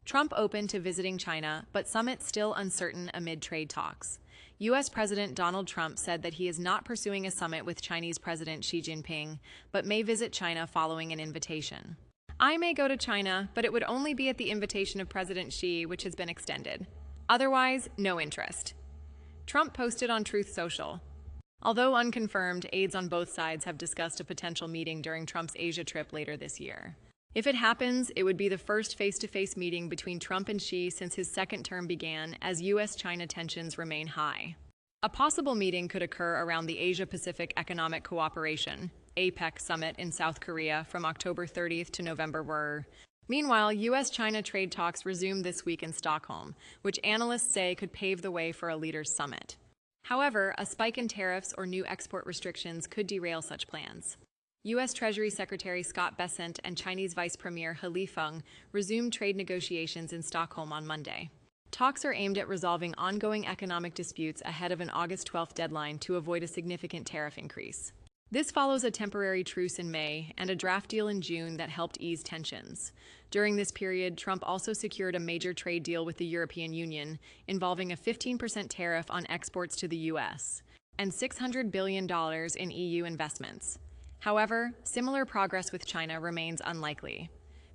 Trump open to visiting China, but summit still uncertain amid trade talks. U.S. President Donald Trump said that he is not pursuing a summit with Chinese President Xi Jinping, but may visit China following an invitation. "I may go to China, but it would only be at the invitation of President Xi, which has been extended. Otherwise, no interest," Trump posted on Truth Social. Although unconfirmed, aides on both sides have discussed a potential meeting during Trump's Asia trip later this year. If it happens, it would be the first face-to-face meeting between Trump and Xi since his second term began, as U.S.-China tensions remain high. A possible meeting could occur around the Asia-Pacific Economic Cooperation (APEC) summit in South Korea from October 30th to November. Meanwhile, U.S.-China trade talks resumed this week in Stockholm, which analysts say could pave the way for a leaders' summit. However, a spike in tariffs or new export restrictions could derail such plans. U.S. Treasury Secretary Scott Bessent and Chinese Vice Premier He Lifeng resumed trade negotiations in Stockholm on Monday. Talks are aimed at resolving ongoing economic disputes ahead of an August 12th deadline to avoid a significant tariff increase. This follows a temporary truce in May and a draft deal in June that helped ease tensions. During this period, Trump also secured a major trade deal with the European Union, involving a 15% tariff on exports to the U.S. and $600 billion in EU investments. However, similar progress with China remains unlikely.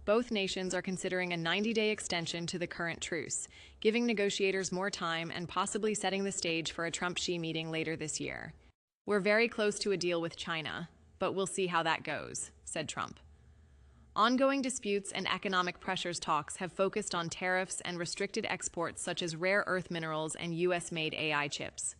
Both nations are considering a 90-day extension to the current truce, giving negotiators more time and possibly setting the stage for a Trump-Xi meeting later this year. "We're very close to a deal with China, but we'll see how that goes," said Trump. Ongoing disputes and economic pressures talks have focused on tariffs and restricted exports such as rare earth minerals and U.S.-made AI chips.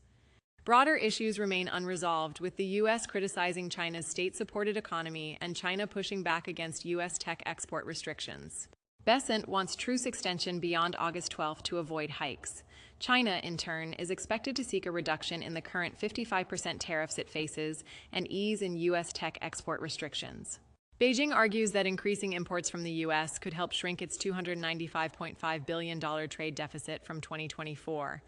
Broader issues remain unresolved, with the U.S. criticizing China's state-supported economy and China pushing back against U.S. tech export restrictions. Bessent wants truce extension beyond August 12 to avoid hikes. China, in turn, is expected to seek a reduction in the current 55% tariffs it faces and ease in U.S. tech export restrictions. Beijing argues that increasing imports from the U.S. could help shrink its $295.5 billion trade deficit from 2024.